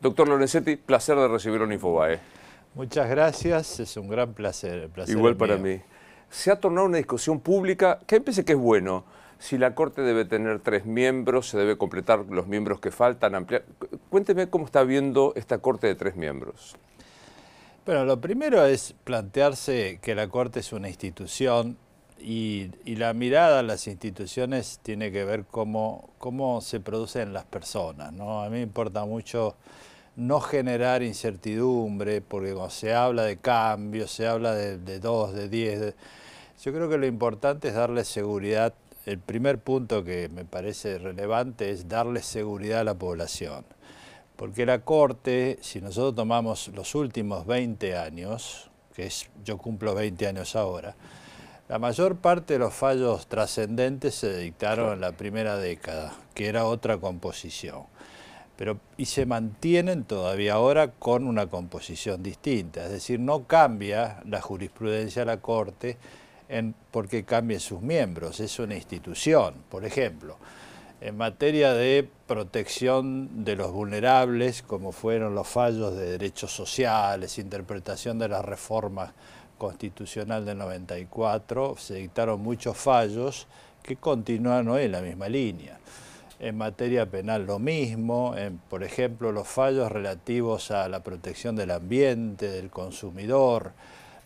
Doctor Lorenzetti, placer de recibirlo en Infobae. Muchas gracias, es un gran placer. El placer Igual es para mío. mí. Se ha tornado una discusión pública que a mí me parece que es bueno. Si la Corte debe tener 3 miembros, se debe completar los miembros que faltan, ampliar. Cuénteme cómo está viendo esta Corte de 3 miembros. Bueno, lo primero es plantearse que la Corte es una institución y la mirada a las instituciones tiene que ver cómo se producen las personas, ¿no? A mí me importa mucho no generar incertidumbre, porque cuando se habla de cambios, se habla de 2, de 10, yo creo que lo importante es darle seguridad. El primer punto que me parece relevante es darle seguridad a la población. Porque la Corte, si nosotros tomamos los últimos 20 años, yo cumplo 20 años ahora, la mayor parte de los fallos trascendentes se dictaron en la primera década, que era otra composición. Y se mantienen todavía ahora con una composición distinta, es decir, no cambia la jurisprudencia de la Corte porque cambien sus miembros, es una institución. Por ejemplo, en materia de protección de los vulnerables, como fueron los fallos de derechos sociales, interpretación de la reforma constitucional del 94, se dictaron muchos fallos que continúan hoy en la misma línea. En materia penal lo mismo, por ejemplo, los fallos relativos a la protección del ambiente, del consumidor,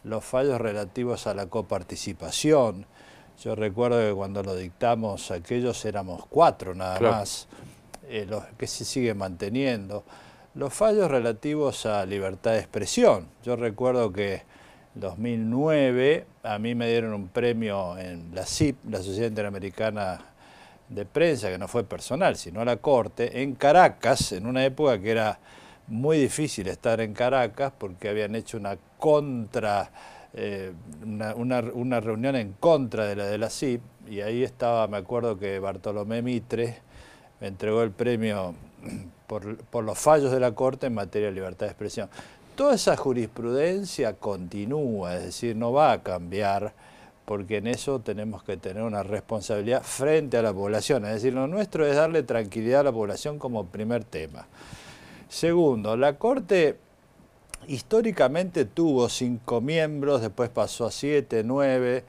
los fallos relativos a la coparticipación. Yo recuerdo que cuando lo dictamos aquellos éramos 4 nada más, los que se siguen manteniendo. Los fallos relativos a libertad de expresión. Yo recuerdo que en 2009 a mí me dieron un premio en la SIP, la Sociedad Interamericana de Prensa, que no fue personal, sino a la Corte, en Caracas, en una época que era muy difícil estar en Caracas porque habían hecho una reunión en contra de la CIP, y ahí estaba, me acuerdo que Bartolomé Mitre me entregó el premio por los fallos de la Corte en materia de libertad de expresión. Toda esa jurisprudencia continúa, es decir, no va a cambiar, porque en eso tenemos que tener una responsabilidad frente a la población. Es decir, lo nuestro es darle tranquilidad a la población como primer tema. Segundo, la Corte históricamente tuvo 5 miembros, después pasó a 7, 9,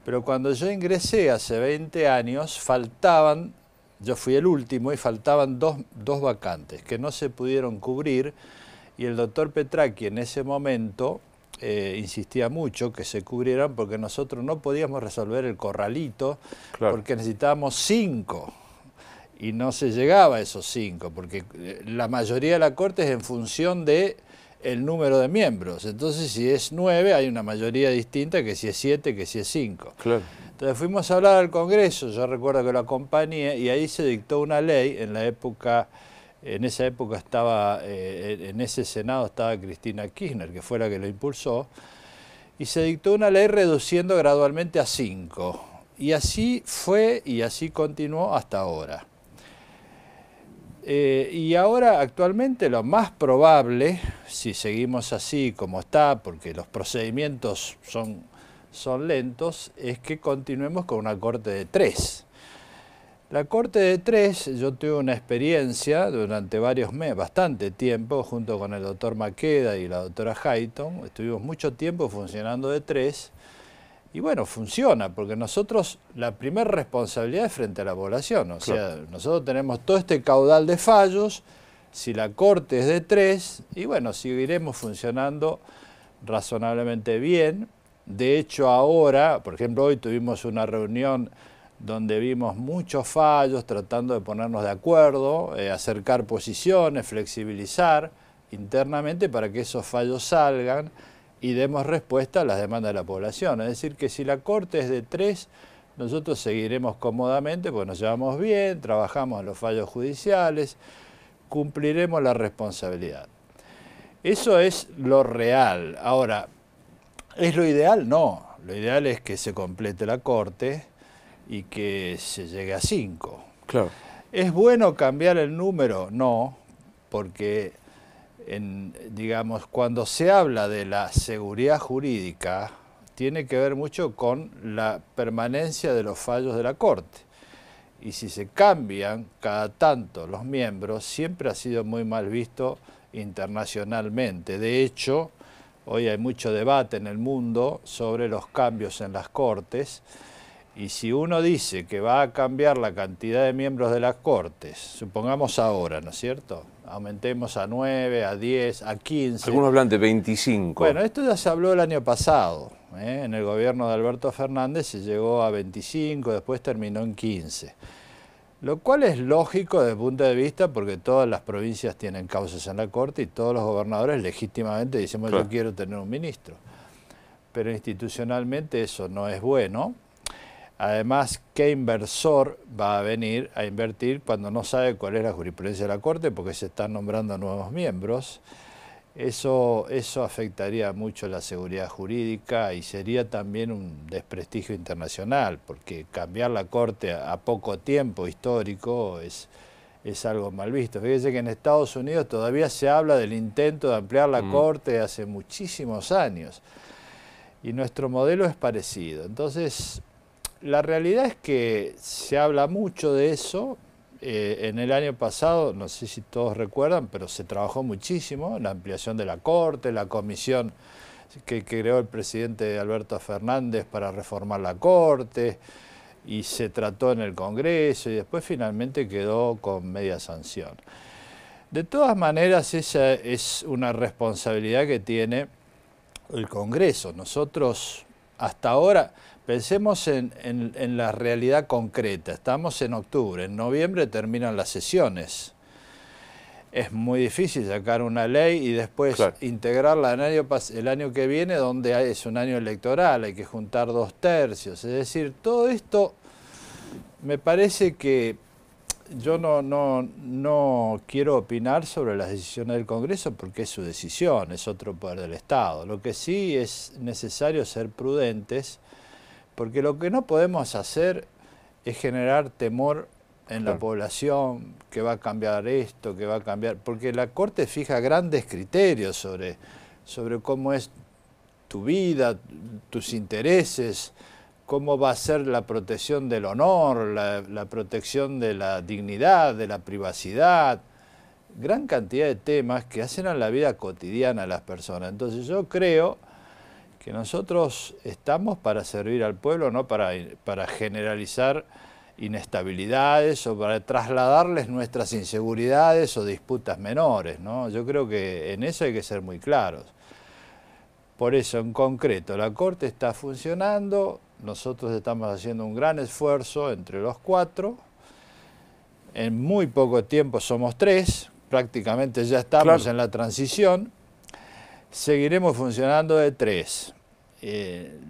pero cuando yo ingresé hace 20 años, yo fui el último y faltaban dos vacantes que no se pudieron cubrir, y el doctor Petracchi en ese momento insistía mucho que se cubrieran porque nosotros no podíamos resolver el corralito, porque necesitábamos 5. Y no se llegaba a esos 5, porque la mayoría de la Corte es en función del número de miembros. Entonces, si es 9, hay una mayoría distinta que si es 7, que si es 5. Entonces fuimos a hablar al Congreso, yo recuerdo que lo acompañé, y ahí se dictó una ley. En esa época estaba, en ese Senado estaba Cristina Kirchner, que fue la que lo impulsó, y se dictó una ley reduciendo gradualmente a 5. Y así fue y así continuó hasta ahora. Y ahora actualmente lo más probable, si seguimos así como está, porque los procedimientos son lentos, es que continuemos con una Corte de 3. La Corte de 3, yo tuve una experiencia durante varios meses, bastante tiempo, junto con el doctor Maqueda y la doctora Hayton, estuvimos mucho tiempo funcionando de 3, y bueno, funciona, porque nosotros, la primera responsabilidad es frente a la población. O sea, nosotros tenemos todo este caudal de fallos, si la Corte es de 3, y bueno, seguiremos funcionando razonablemente bien. De hecho, ahora, por ejemplo, hoy tuvimos una reunión donde vimos muchos fallos, tratando de ponernos de acuerdo, acercar posiciones, flexibilizar internamente para que esos fallos salgan y demos respuesta a las demandas de la población. Es decir, que si la Corte es de 3, nosotros seguiremos cómodamente, pues nos llevamos bien, trabajamos en los fallos judiciales, cumpliremos la responsabilidad. Eso es lo real. Ahora, ¿es lo ideal? No. Lo ideal es que se complete la Corte y que se llegue a 5. ¿Es bueno cambiar el número? No, porque digamos, cuando se habla de la seguridad jurídica, tiene que ver mucho con la permanencia de los fallos de la Corte. Y si se cambian cada tanto los miembros, siempre ha sido muy mal visto internacionalmente. De hecho, hoy hay mucho debate en el mundo sobre los cambios en las Cortes, y si uno dice que va a cambiar la cantidad de miembros de las Cortes, supongamos ahora, ¿no es cierto? Aumentemos a 9, a 10, a 15. Algunos hablan de 25. Bueno, esto ya se habló el año pasado, ¿eh? En el gobierno de Alberto Fernández se llegó a 25, después terminó en 15. Lo cual es lógico desde el punto de vista porque todas las provincias tienen causas en la Corte y todos los gobernadores legítimamente dicen, bueno, yo quiero tener un ministro. Pero institucionalmente eso no es bueno. Además, ¿qué inversor va a venir a invertir cuando no sabe cuál es la jurisprudencia de la Corte porque se están nombrando nuevos miembros? Eso afectaría mucho la seguridad jurídica y sería también un desprestigio internacional, porque cambiar la Corte a poco tiempo histórico es algo mal visto. Fíjese que en Estados Unidos todavía se habla del intento de ampliar la Corte hace muchísimos años, y nuestro modelo es parecido. Entonces, la realidad es que se habla mucho de eso. En el año pasado, no sé si todos recuerdan, pero se trabajó muchísimo, la ampliación de la Corte, la comisión que creó el presidente Alberto Fernández para reformar la Corte, y se trató en el Congreso y después finalmente quedó con media sanción. De todas maneras, esa es una responsabilidad que tiene el Congreso. Nosotros hasta ahora... Pensemos en la realidad concreta. Estamos en octubre, en noviembre terminan las sesiones. Es muy difícil sacar una ley y después integrarla el año que viene, donde es un año electoral, hay que juntar 2/3. Es decir, todo esto me parece que yo no quiero opinar sobre las decisiones del Congreso porque es su decisión, es otro poder del Estado. Lo que sí es necesario ser prudentes, porque lo que no podemos hacer es generar temor en la población, que va a cambiar esto, que va a cambiar... Porque la Corte fija grandes criterios sobre cómo es tu vida, tus intereses, cómo va a ser la protección del honor, la protección de la dignidad, de la privacidad. Gran cantidad de temas que hacen a la vida cotidiana a las personas. Entonces yo creo que nosotros estamos para servir al pueblo, no para generalizar inestabilidades o para trasladarles nuestras inseguridades o disputas menores, ¿no? Yo creo que en eso hay que ser muy claros. Por eso, en concreto, la Corte está funcionando, nosotros estamos haciendo un gran esfuerzo entre los 4, en muy poco tiempo somos 3, prácticamente ya estamos en la transición. Seguiremos funcionando de 3.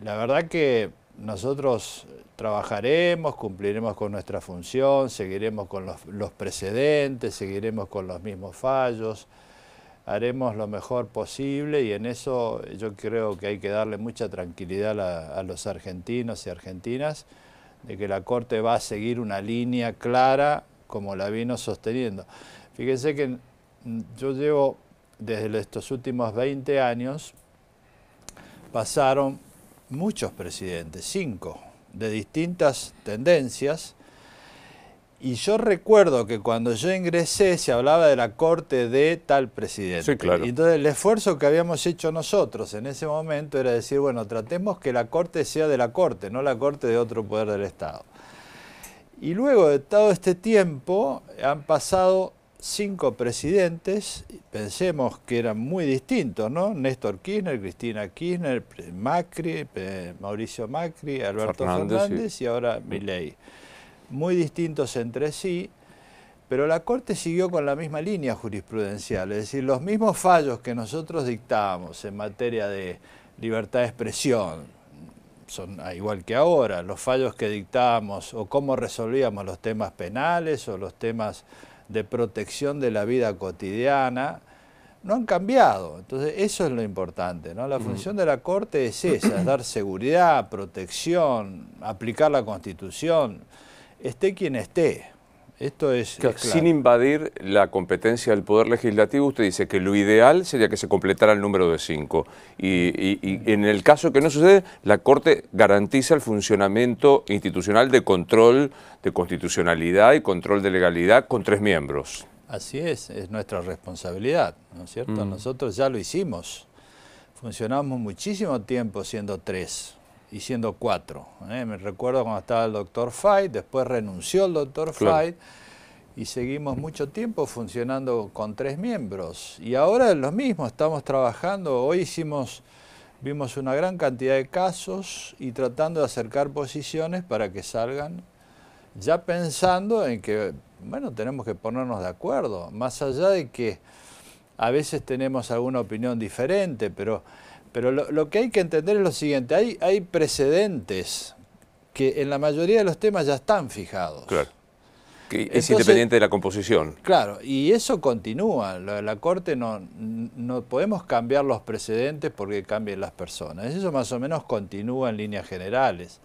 La verdad que nosotros trabajaremos, cumpliremos con nuestra función, seguiremos con los precedentes, seguiremos con los mismos fallos, haremos lo mejor posible, y en eso yo creo que hay que darle mucha tranquilidad a los argentinos y argentinas de que la Corte va a seguir una línea clara como la vino sosteniendo. Fíjense que yo llevo desde estos últimos 20 años, pasaron muchos presidentes, 5, de distintas tendencias, y yo recuerdo que cuando yo ingresé se hablaba de la Corte de tal presidente. Sí, claro. Y entonces el esfuerzo que habíamos hecho nosotros en ese momento era decir, bueno, tratemos que la Corte sea de la Corte, no la Corte de otro poder del Estado. Y luego de todo este tiempo han pasado 5 presidentes, pensemos que eran muy distintos, ¿no? Néstor Kirchner, Cristina Kirchner, Macri, Mauricio Macri, Alberto Fernández y ahora Milei. Muy distintos entre sí, pero la Corte siguió con la misma línea jurisprudencial, es decir, los mismos fallos que nosotros dictábamos en materia de libertad de expresión, son igual que ahora, los fallos que dictábamos o cómo resolvíamos los temas penales o los temas de protección de la vida cotidiana, no han cambiado. Entonces eso es lo importante, ¿no? La función de la Corte es esa, es dar seguridad, protección, aplicar la Constitución, esté quien esté. Esto es Claro, claro. sin invadir la competencia del Poder Legislativo, usted dice que lo ideal sería que se completara el número de 5. Y en el caso que no sucede, la Corte garantiza el funcionamiento institucional de control de constitucionalidad y control de legalidad con 3 miembros. Así es nuestra responsabilidad, ¿no es cierto? Nosotros ya lo hicimos. Funcionamos muchísimo tiempo siendo 3 y siendo 4. Me recuerdo cuando estaba el doctor Fay, después renunció el doctor Fay y seguimos mucho tiempo funcionando con 3 miembros. Y ahora es lo mismo, estamos trabajando, hoy vimos una gran cantidad de casos y tratando de acercar posiciones para que salgan, ya pensando en que, bueno, tenemos que ponernos de acuerdo, más allá de que a veces tenemos alguna opinión diferente, pero lo que hay que entender es lo siguiente, hay precedentes que en la mayoría de los temas ya están fijados. Claro. Que es Entonces, independiente de la composición. Claro, y eso continúa. La Corte no podemos cambiar los precedentes porque cambien las personas. Eso más o menos continúa en líneas generales.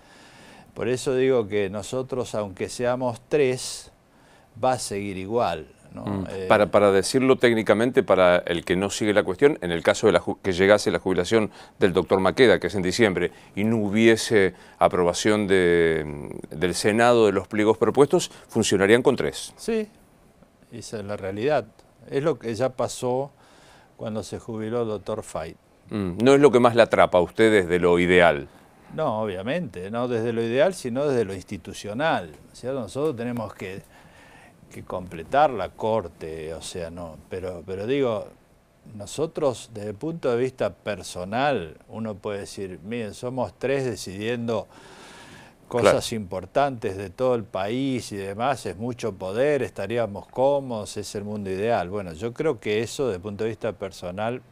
Por eso digo que nosotros, aunque seamos 3, va a seguir igual, ¿no? Para decirlo técnicamente, para el que no sigue la cuestión, en el caso de que llegase la jubilación del doctor Maqueda, que es en diciembre, y no hubiese aprobación del Senado de los pliegos propuestos, funcionarían con 3. Sí, esa es la realidad. Es lo que ya pasó cuando se jubiló el doctor Fay. No es lo que más le atrapa a usted desde lo ideal. No, obviamente, no desde lo ideal, sino desde lo institucional, ¿cierto? Nosotros tenemos que completar la Corte, o sea, no, pero digo, nosotros desde el punto de vista personal, uno puede decir, miren, somos 3 decidiendo cosas importantes de todo el país y demás, es mucho poder, estaríamos cómodos, es el mundo ideal. Bueno, yo creo que eso desde el punto de vista personal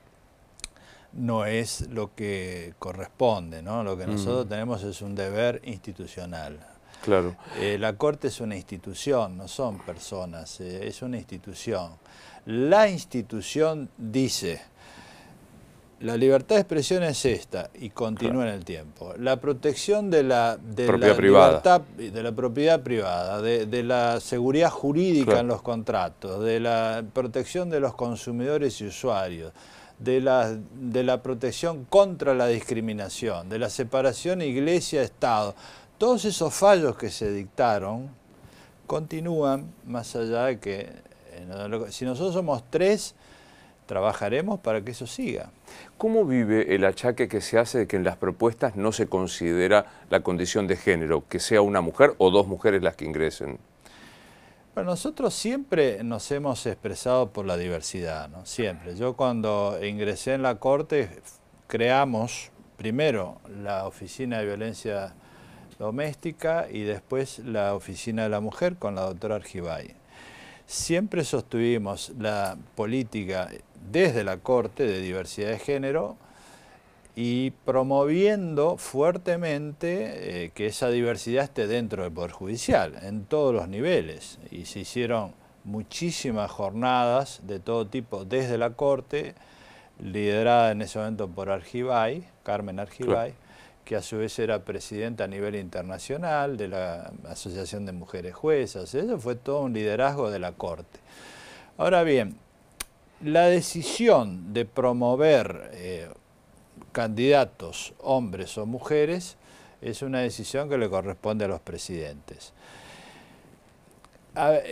no es lo que corresponde, ¿no? Lo que nosotros tenemos es un deber institucional. Claro. La Corte es una institución, no son personas, es una institución. La institución dice, la libertad de expresión es esta y continúa en el tiempo. La protección de la libertad, de la propiedad privada, de la seguridad jurídica en los contratos, de la protección de los consumidores y usuarios, de la protección contra la discriminación, de la separación iglesia-estado. Todos esos fallos que se dictaron continúan, más allá de que, si nosotros somos 3, trabajaremos para que eso siga. ¿Cómo vive el achaque que se hace de que en las propuestas no se considera la condición de género, que sea una mujer o 2 mujeres las que ingresen? Bueno, nosotros siempre nos hemos expresado por la diversidad, ¿no? Siempre. Yo cuando ingresé en la Corte creamos primero la Oficina de Violencia Doméstica y después la Oficina de la Mujer con la doctora Argibay. Siempre sostuvimos la política desde la Corte de diversidad de género y promoviendo fuertemente que esa diversidad esté dentro del Poder Judicial, en todos los niveles. Y se hicieron muchísimas jornadas de todo tipo desde la Corte, liderada en ese momento por Argibay, Carmen Argibay, que a su vez era presidenta a nivel internacional de la Asociación de Mujeres Juezas. Eso fue todo un liderazgo de la Corte. Ahora bien, la decisión de promover candidatos, hombres o mujeres, es una decisión que le corresponde a los presidentes.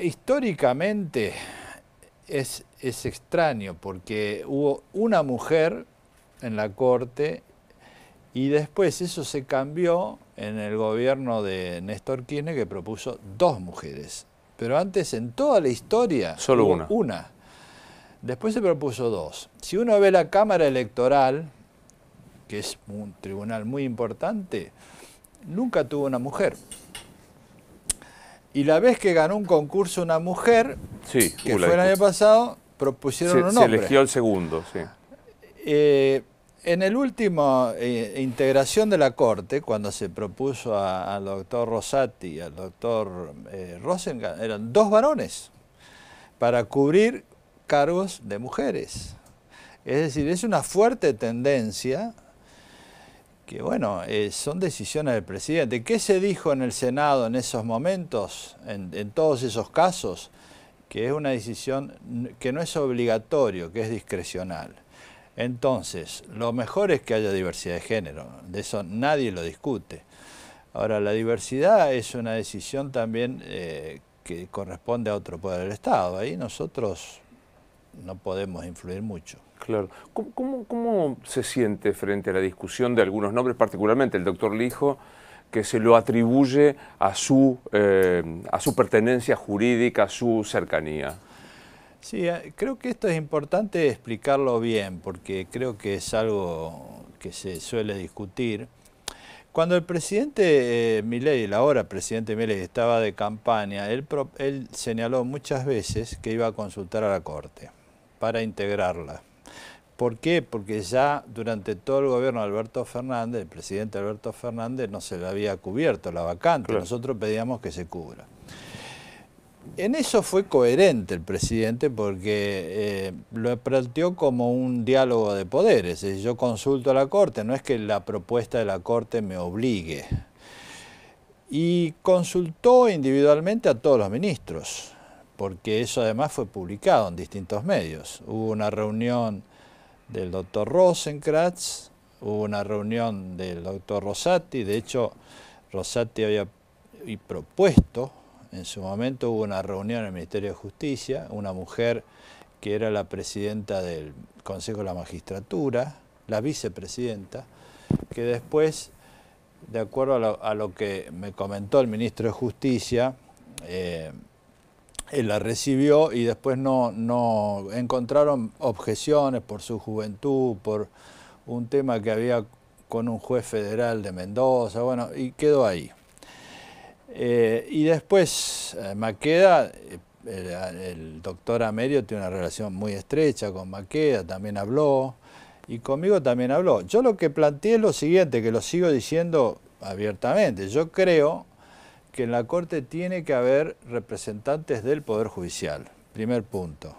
Históricamente es extraño porque hubo una mujer en la Corte y después eso se cambió en el gobierno de Néstor Kirchner, que propuso 2 mujeres. Pero antes, en toda la historia, solo hubo una. Después se propuso 2. Si uno ve la Cámara Electoral, que es un tribunal muy importante, nunca tuvo una mujer. Y la vez que ganó un concurso una mujer, que fue el año pasado, propusieron un hombre. Se eligió el segundo, sí. En el último integración de la Corte, cuando se propuso al doctor Rosati y al doctor Rosengart, eran 2 varones para cubrir cargos de mujeres. Es decir, es una fuerte tendencia Que bueno, son decisiones del presidente. ¿Qué se dijo en el Senado en esos momentos, en todos esos casos? Que es una decisión que no es obligatorio, que es discrecional. Entonces, lo mejor es que haya diversidad de género, de eso nadie lo discute. Ahora, la diversidad es una decisión también que corresponde a otro poder del Estado. Ahí nosotros no podemos influir mucho. Claro. ¿Cómo se siente frente a la discusión de algunos nombres, particularmente el doctor Lijo, que se lo atribuye a su pertenencia jurídica, a su cercanía? Sí, creo que esto es importante explicarlo bien, porque creo que es algo que se suele discutir. Cuando el presidente Milei, el ahora presidente Milei, estaba de campaña, él señaló muchas veces que iba a consultar a la Corte para integrarla. ¿Por qué? Porque ya durante todo el gobierno de Alberto Fernández, el presidente Alberto Fernández, no se le había cubierto la vacante. Claro. Nosotros pedíamos que se cubra. En eso fue coherente el presidente porque lo planteó como un diálogo de poderes. Es decir, yo consulto a la Corte, no es que la propuesta de la Corte me obligue. Y consultó individualmente a todos los ministros, porque eso además fue publicado en distintos medios. Hubo una reunión del doctor Rosenkrantz, hubo una reunión del doctor Rosati. De hecho, Rosati había propuesto, en su momento hubo una reunión en el Ministerio de Justicia, una mujer que era la presidenta del Consejo de la Magistratura, la vicepresidenta, que después, de acuerdo a lo que me comentó el ministro de Justicia, él la recibió y después no encontraron objeciones por su juventud, por un tema que había con un juez federal de Mendoza, bueno, y quedó ahí. Y después Maqueda, el doctor Amerio tiene una relación muy estrecha con Maqueda, también habló, y conmigo también habló. Yo lo que planteé es lo siguiente, que lo sigo diciendo abiertamente. Yo creo que en la Corte tiene que haber representantes del Poder Judicial, primer punto.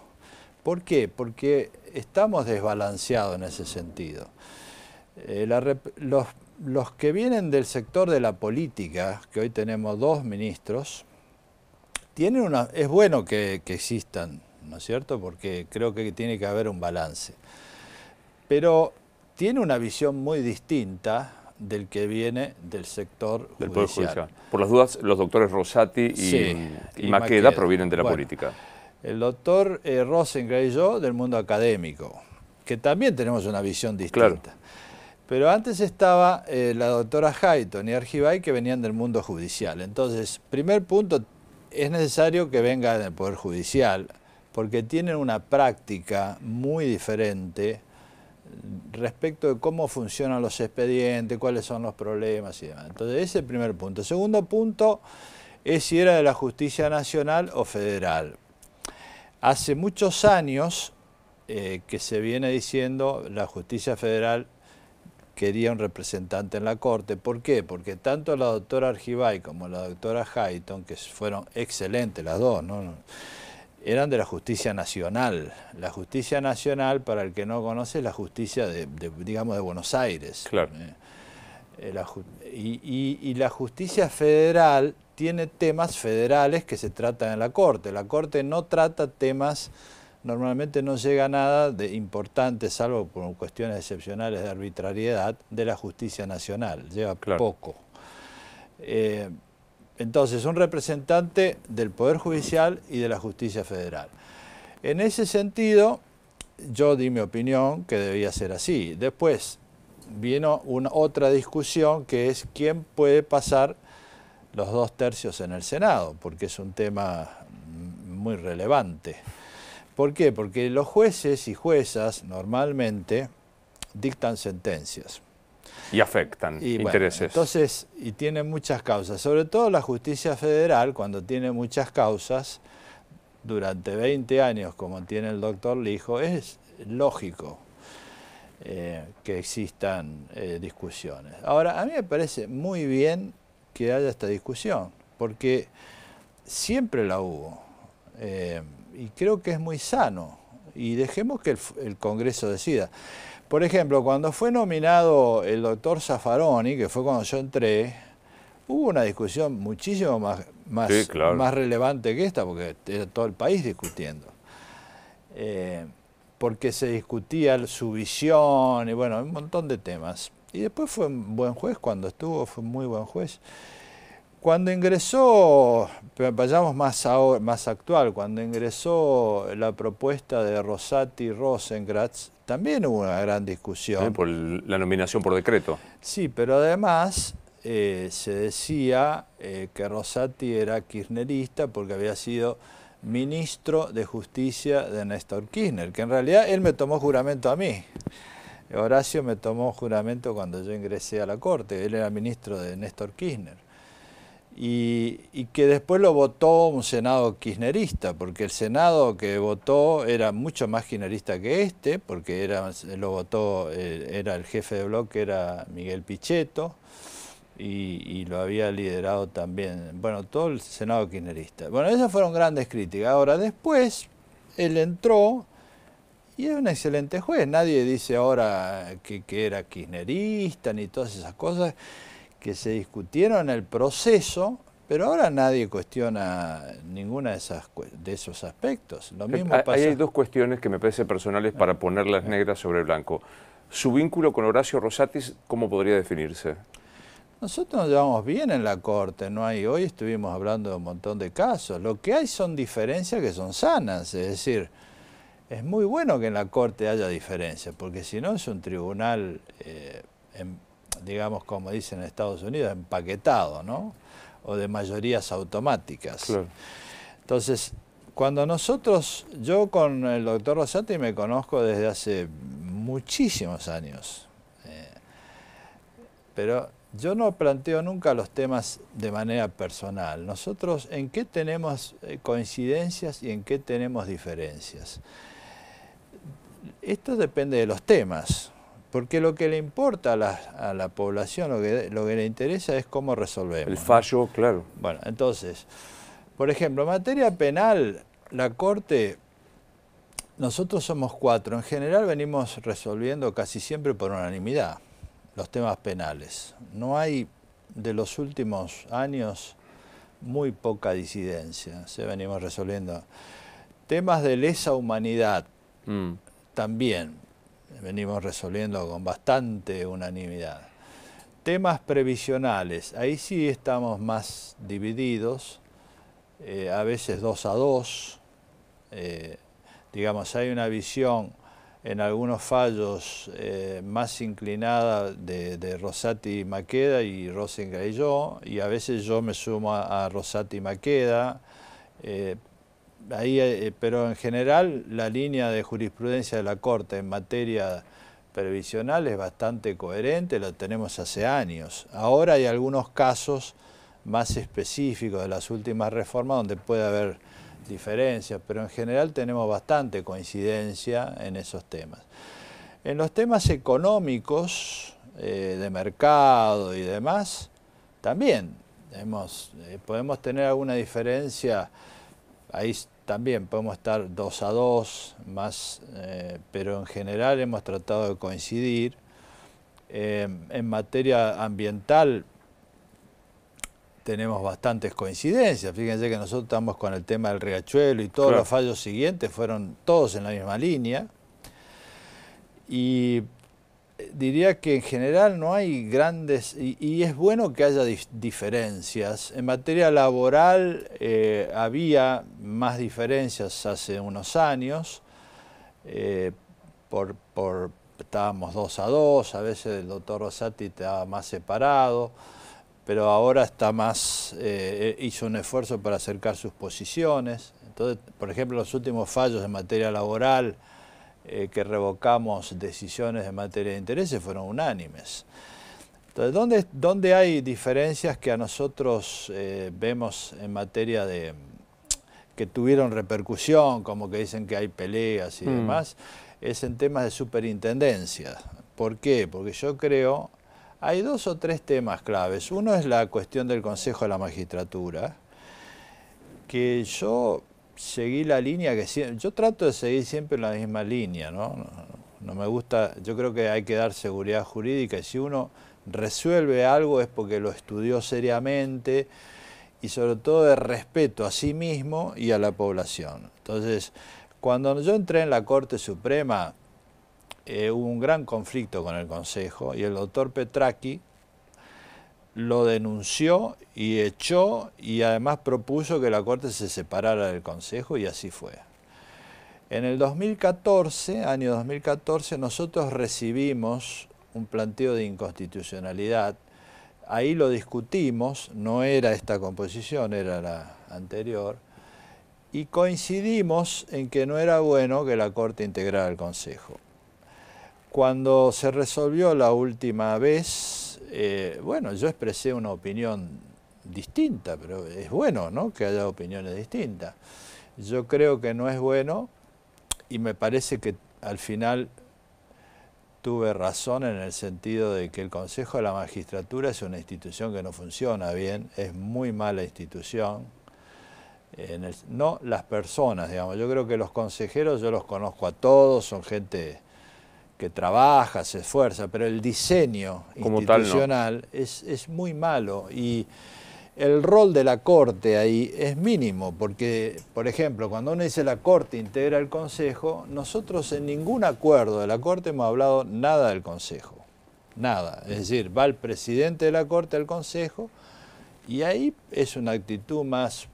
¿Por qué? Porque estamos desbalanceados en ese sentido. Los que vienen del sector de la política, que hoy tenemos 2 ministros, es bueno que existan, ¿no es cierto? Porque creo que tiene que haber un balance. Pero tiene una visión muy distinta del que viene del sector del Poder Judicial. Por las dudas, los doctores Rosati y Maqueda provienen de la política. El doctor Rosenkrantz y yo del mundo académico, que también tenemos una visión distinta. Claro. Pero antes estaba la doctora Hayton y Argibay, que venían del mundo judicial. Entonces, primer punto, es necesario que vengan del Poder Judicial, porque tienen una práctica muy diferente respecto de cómo funcionan los expedientes, cuáles son los problemas y demás. Entonces, ese es el primer punto. El segundo punto es si era de la justicia nacional o federal. Hace muchos años que se viene diciendo la justicia federal quería un representante en la Corte. ¿Por qué? Porque tanto la doctora Argibay como la doctora Hayton, que fueron excelentes las dos, ¿no? Eran de la justicia nacional. La justicia nacional, para el que no conoce, es la justicia digamos, de Buenos Aires. Claro. Y la justicia federal tiene temas federales que se tratan en la Corte. La Corte no trata temas, normalmente no llega a nada de importante, salvo por cuestiones excepcionales de arbitrariedad, de la justicia nacional. Lleva poco. Entonces, un representante del Poder Judicial y de la Justicia Federal. En ese sentido, yo di mi opinión que debía ser así. Después vino otra discusión, que es quién puede pasar los 2/3 en el Senado, porque es un tema muy relevante. ¿Por qué? Porque los jueces y juezas normalmente dictan sentencias. Y afectan intereses. Bueno, entonces, y tienen muchas causas. Sobre todo la justicia federal, cuando tiene muchas causas, durante 20 años, como tiene el doctor Lijo, es lógico que existan discusiones. Ahora, a mí me parece muy bien que haya esta discusión, porque siempre la hubo. Y creo que es muy sano. y dejemos que el Congreso decida. Por ejemplo, cuando fue nominado el doctor Zaffaroni, que fue cuando yo entré, hubo una discusión muchísimo sí, claro, más relevante que esta, porque era todo el país discutiendo. Porque se discutía su visión y bueno, un montón de temas. Y después fue un buen juez, cuando estuvo fue un muy buen juez. Cuando ingresó, vayamos más actual, cuando ingresó la propuesta de Rosati y Rosenkrantz, también hubo una gran discusión. Por la nominación por decreto. Sí, pero además se decía que Rosati era kirchnerista porque había sido ministro de Justicia de Néstor Kirchner, que en realidad él me tomó juramento a mí. Horacio me tomó juramento cuando yo ingresé a la Corte, él era ministro de Néstor Kirchner. Y que después lo votó un Senado kirchnerista, porque el Senado que votó era mucho más kirchnerista que este, porque lo votó, era el jefe de bloque, era Miguel Pichetto, y lo había liderado también, bueno, todo el Senado kirchnerista. Bueno, esas fueron grandes críticas. Ahora, después, él entró y es un excelente juez. Nadie dice ahora que era kirchnerista, ni todas esas cosas que se discutieron en el proceso, pero ahora nadie cuestiona ninguna de esos aspectos. Lo mismo pasa. Ahí hay dos cuestiones que me parecen personales para ponerlas negras sobre blanco. ¿Su vínculo con Horacio Rosati, cómo podría definirse? Nosotros nos llevamos bien en la Corte, no hay. Hoy estuvimos hablando de un montón de casos. Lo que hay son diferencias que son sanas, es decir, es muy bueno que en la Corte haya diferencias, porque si no es un tribunal digamos, como dicen en Estados Unidos, empaquetado, ¿no? O de mayorías automáticas. Claro. Entonces, yo con el doctor Rosati me conozco desde hace muchísimos años, pero yo no planteo nunca los temas de manera personal. Nosotros, ¿en qué tenemos coincidencias y en qué tenemos diferencias? Esto depende de los temas. Porque lo que le importa a la población, lo que le interesa es cómo resolvemos. El fallo, ¿no? Claro. Bueno, entonces, por ejemplo, en materia penal, la Corte, nosotros somos 4. En general venimos resolviendo casi siempre por unanimidad los temas penales. No hay, de los últimos años, muy poca disidencia. Venimos resolviendo temas de lesa humanidad también. Venimos resolviendo con bastante unanimidad. Temas previsionales, ahí sí estamos más divididos, a veces 2 a 2. Digamos, hay una visión en algunos fallos más inclinada de Rosati y Maqueda y Rosenkrantz y yo, y a veces yo me sumo a Rosati y Maqueda. Pero en general la línea de jurisprudencia de la Corte en materia previsional es bastante coherente, lo tenemos hace años. Ahora hay algunos casos más específicos de las últimas reformas donde puede haber diferencias, pero en general tenemos bastante coincidencia en esos temas. En los temas económicos, de mercado y demás, también podemos tener alguna diferencia. Ahí también podemos estar 2 a 2, pero en general hemos tratado de coincidir. En materia ambiental tenemos bastantes coincidencias. Fíjense que nosotros estamos con el tema del riachuelo y todos los fallos siguientes fueron todos en la misma línea. Y diría que en general no hay grandes, y es bueno que haya diferencias. En materia laboral había más diferencias hace unos años, estábamos 2 a 2, a veces el doctor Rosati estaba más separado, pero ahora está hizo un esfuerzo para acercar sus posiciones. Entonces, por ejemplo, los últimos fallos en materia laboral, que revocamos decisiones en materia de intereses, fueron unánimes. Entonces, ¿dónde hay diferencias que a nosotros vemos en materia que tuvieron repercusión, como que dicen que hay peleas y demás? Es en temas de superintendencia. ¿Por qué? Porque yo creo, hay 2 o 3 temas claves. Uno es la cuestión del Consejo de la Magistratura, que yo seguí la línea que siempre, yo trato de seguir siempre la misma línea, ¿no? No me gusta, yo creo que hay que dar seguridad jurídica y si uno resuelve algo es porque lo estudió seriamente y sobre todo de respeto a sí mismo y a la población. Entonces, cuando yo entré en la Corte Suprema, hubo un gran conflicto con el Consejo y el doctor Petracchi lo denunció y echó y además propuso que la Corte se separara del Consejo y así fue. En el 2014, año 2014, nosotros recibimos un planteo de inconstitucionalidad. Ahí lo discutimos, no era esta composición, era la anterior, y coincidimos en que no era bueno que la Corte integrara el Consejo. Cuando se resolvió la última vez, bueno, yo expresé una opinión distinta, pero es bueno, ¿no?, que haya opiniones distintas. Yo creo que no es bueno y me parece que al final tuve razón en el sentido de que el Consejo de la Magistratura es una institución que no funciona bien, es muy mala institución. No las personas, digamos, yo creo que los consejeros yo los conozco a todos, son gente que trabaja, se esfuerza, pero el diseño como institucional tal, no. es muy malo y el rol de la Corte ahí es mínimo, porque, por ejemplo, cuando uno dice la Corte integra el Consejo, nosotros en ningún acuerdo de la Corte hemos hablado nada del Consejo, nada. Es decir, va el presidente de la Corte al Consejo y ahí es una actitud más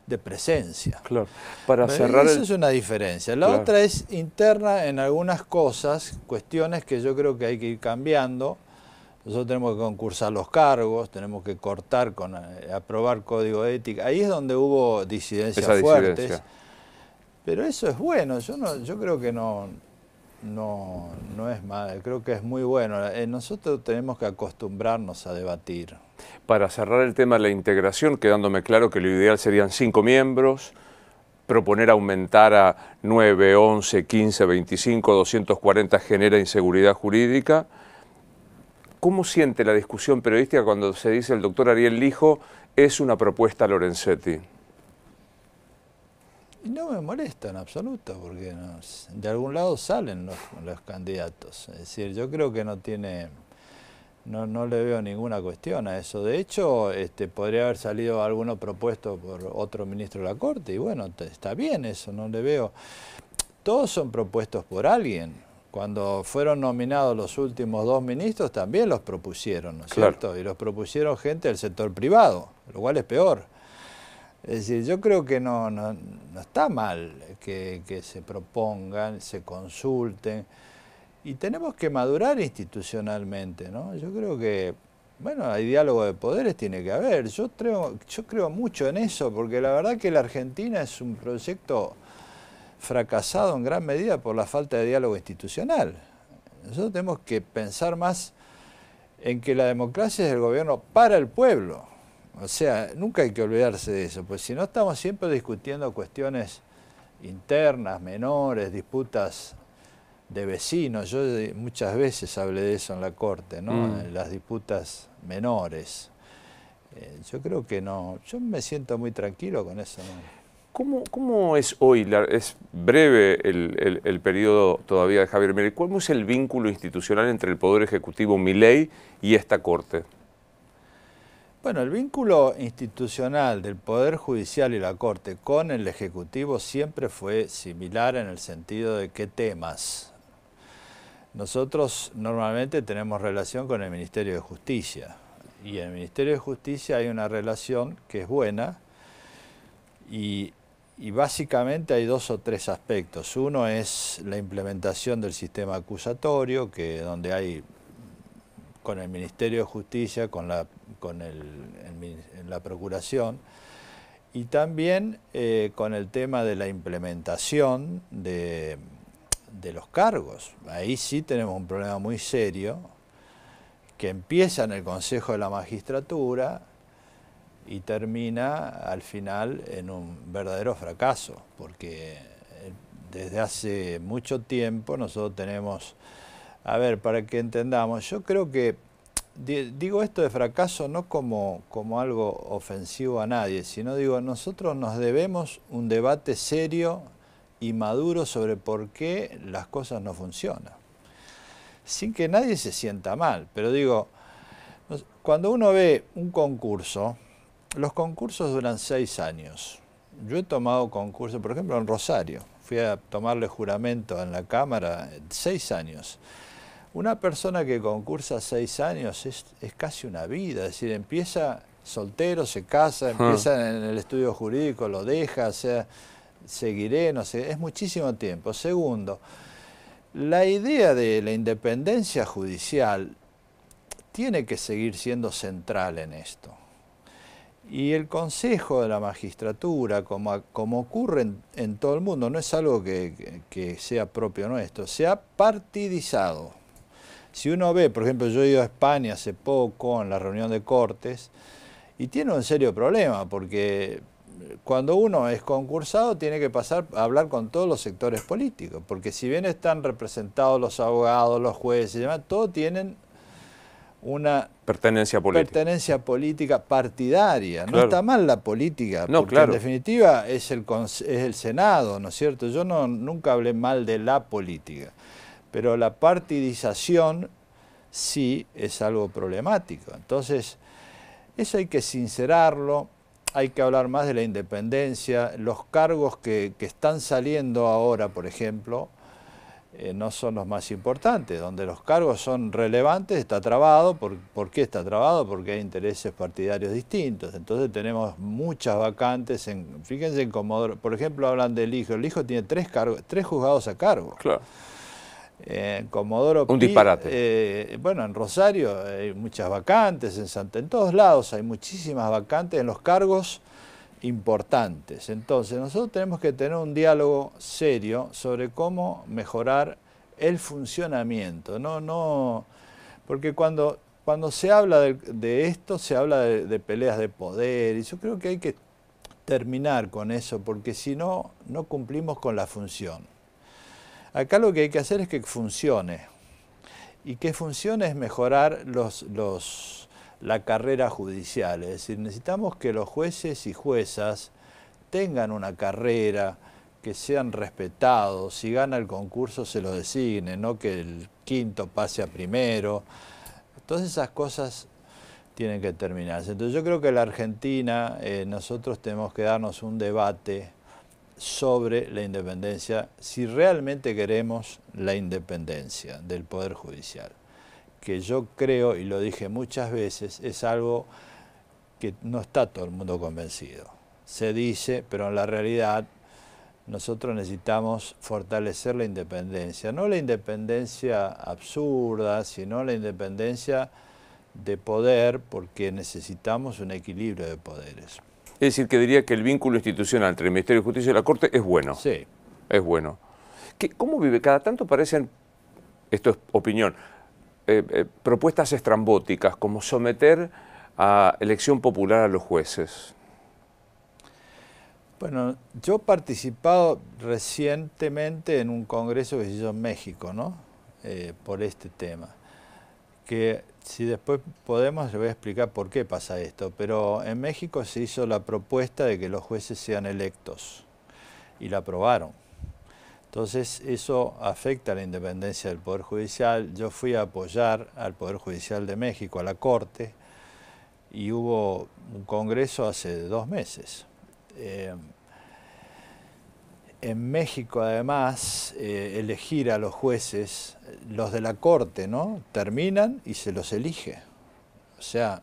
de presencia. Claro. Para cerrar eso es una diferencia. La claro. otra es interna en algunas cosas, cuestiones que yo creo que hay que ir cambiando. Nosotros tenemos que concursar los cargos, tenemos que cortar con aprobar código de ética. Ahí es donde hubo disidencias fuertes. Pero eso es bueno. Yo creo que no es mal. Creo que es muy bueno. Nosotros tenemos que acostumbrarnos a debatir. Para cerrar el tema de la integración, quedándome claro que lo ideal serían 5 miembros, proponer aumentar a 9, 11, 15, 25, 240 genera inseguridad jurídica. ¿Cómo siente la discusión periodística cuando se dice el doctor Ariel Lijo es una propuesta Lorenzetti? No me molesta en absoluto, porque de algún lado salen los candidatos. Es decir, yo creo que no le veo ninguna cuestión a eso. De hecho, podría haber salido alguno propuesto por otro ministro de la Corte, y bueno, está bien eso, no le veo. Todos son propuestos por alguien. Cuando fueron nominados los últimos 2 ministros, también los propusieron, ¿no es cierto? Y los propusieron gente del sector privado, lo cual es peor. Es decir, yo creo que no está mal que se propongan, se consulten, y tenemos que madurar institucionalmente, ¿no? Yo creo que, bueno, hay diálogo de poderes, tiene que haber. Yo creo mucho en eso, porque la verdad que la Argentina es un proyecto fracasado en gran medida por la falta de diálogo institucional. Nosotros tenemos que pensar más en que la democracia es el gobierno para el pueblo. O sea, nunca hay que olvidarse de eso, pues si no estamos siempre discutiendo cuestiones internas, menores, disputas de vecinos. Yo muchas veces hablé de eso en la Corte, ¿no? Las disputas menores. Yo creo que no, yo me siento muy tranquilo con eso, ¿no? ¿Cómo es hoy? Es breve el periodo todavía de Javier Milei. ¿Cómo es el vínculo institucional entre el Poder Ejecutivo Milei y esta Corte? Bueno, el vínculo institucional del Poder Judicial y la Corte con el Ejecutivo siempre fue similar en el sentido de qué temas. Nosotros normalmente tenemos relación con el Ministerio de Justicia y en el Ministerio de Justicia hay una relación que es buena y básicamente hay 2 o 3 aspectos. Uno es la implementación del sistema acusatorio, donde hay con el Ministerio de Justicia, con la Procuración, y también con el tema de la implementación de los cargos. Ahí sí tenemos un problema muy serio, que empieza en el Consejo de la Magistratura y termina al final en un verdadero fracaso, porque desde hace mucho tiempo nosotros tenemos, a ver, para que entendamos, yo creo que digo esto de fracaso no como algo ofensivo a nadie, sino digo, nosotros nos debemos un debate serio y maduro sobre por qué las cosas no funcionan. Sin que nadie se sienta mal, pero digo, cuando uno ve un concurso, los concursos duran 6 años. Yo he tomado concursos, por ejemplo en Rosario, fui a tomarle juramento en la Cámara 6 años. Una persona que concursa 6 años es casi una vida, es decir, empieza soltero, se casa, empieza en el estudio jurídico, lo deja, o sea, seguiré, no sé, es muchísimo tiempo. Segundo, la idea de la independencia judicial tiene que seguir siendo central en esto. Y el Consejo de la Magistratura, como ocurre en todo el mundo, no es algo que sea propio nuestro, se ha partidizado. Si uno ve, por ejemplo, yo he ido a España hace poco en la reunión de Cortes y tiene un serio problema porque cuando uno es concursado tiene que pasar a hablar con todos los sectores políticos, porque si bien están representados los abogados, los jueces y demás, todos tienen una pertenencia política partidaria. Claro. No está mal la política, no, porque claro, en definitiva es el Senado, ¿no es cierto? Yo nunca hablé mal de la política, pero la partidización sí es algo problemático. Entonces, eso hay que sincerarlo, hay que hablar más de la independencia. Los cargos que están saliendo ahora, por ejemplo, no son los más importantes. Donde los cargos son relevantes está trabado. ¿Por qué está trabado? Porque hay intereses partidarios distintos. Entonces tenemos muchas vacantes. Fíjense en Comodoro, por ejemplo, hablan del hijo. El hijo tiene 3 juzgados a cargo. Claro. Comodoro un disparate. Bueno, en Rosario hay muchas vacantes, en todos lados hay muchísimas vacantes en los cargos importantes. Entonces nosotros tenemos que tener un diálogo serio sobre cómo mejorar el funcionamiento. Porque cuando se habla de esto, se habla de peleas de poder, y yo creo que hay que terminar con eso, porque si no, no cumplimos con la función. Acá lo que hay que hacer es que funcione. Y que funcione es mejorar la carrera judicial. Es decir, necesitamos que los jueces y juezas tengan una carrera, que sean respetados. Si gana el concurso se lo designe, no que el quinto pase a primero. Todas esas cosas tienen que terminarse. Entonces yo creo que en la Argentina nosotros tenemos que darnos un debate sobre la independencia, si realmente queremos la independencia del Poder Judicial, que yo creo, y lo dije muchas veces, es algo que no está todo el mundo convencido. Se dice, pero en la realidad nosotros necesitamos fortalecer la independencia, no la independencia absurda, sino la independencia de poder, porque necesitamos un equilibrio de poderes. Es decir, que diría que el vínculo institucional entre el Ministerio de Justicia y la Corte es bueno. Sí. Es bueno. ¿Cómo vive? Cada tanto parecen, esto es opinión, propuestas estrambóticas, como someter a elección popular a los jueces. Bueno, yo he participado recientemente en un congreso que se hizo en México, ¿no? Por este tema. Que si después podemos, le voy a explicar por qué pasa esto, pero en México se hizo la propuesta de que los jueces sean electos y la aprobaron. Entonces eso afecta a la independencia del Poder Judicial. Yo fui a apoyar al Poder Judicial de México, a la Corte, y hubo un congreso hace 2 meses. En México, además, elegir a los jueces, los de la Corte, ¿no? Terminan y se los elige. O sea,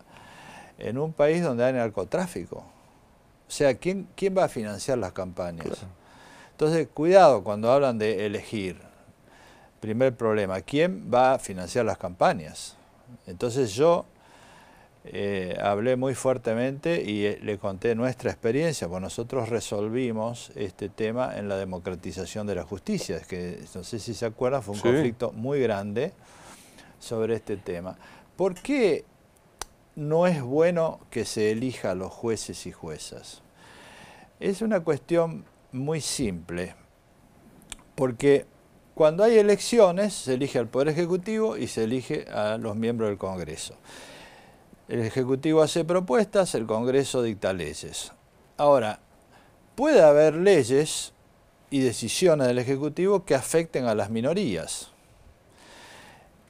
en un país donde hay narcotráfico. O sea, ¿quién va a financiar las campañas? Claro. Entonces, cuidado cuando hablan de elegir. Primer problema, ¿quién va a financiar las campañas? Entonces yo hablé muy fuertemente y le conté nuestra experiencia, pues nosotros resolvimos este tema en la democratización de la justicia, es que no sé si se acuerdan, fue un conflicto muy grande sobre este tema. ¿Por qué no es bueno que se elija a los jueces y juezas? Es una cuestión muy simple, porque cuando hay elecciones se elige al Poder Ejecutivo y se elige a los miembros del Congreso. El Ejecutivo hace propuestas, el Congreso dicta leyes. Ahora, puede haber leyes y decisiones del Ejecutivo que afecten a las minorías.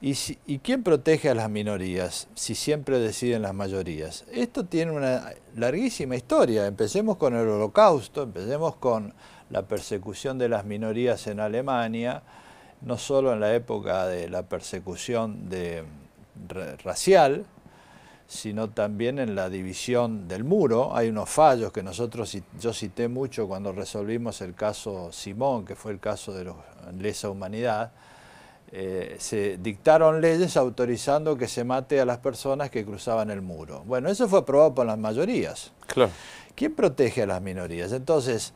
¿Y quién protege a las minorías si siempre deciden las mayorías? Esto tiene una larguísima historia. Empecemos con el Holocausto, empecemos con la persecución de las minorías en Alemania, no solo en la época de la persecución racial, sino también en la división del muro. Hay unos fallos que yo cité mucho cuando resolvimos el caso Simón, que fue el caso de la lesa humanidad. Se dictaron leyes autorizando que se mate a las personas que cruzaban el muro. Bueno, eso fue aprobado por las mayorías. Claro. ¿Quién protege a las minorías? Entonces,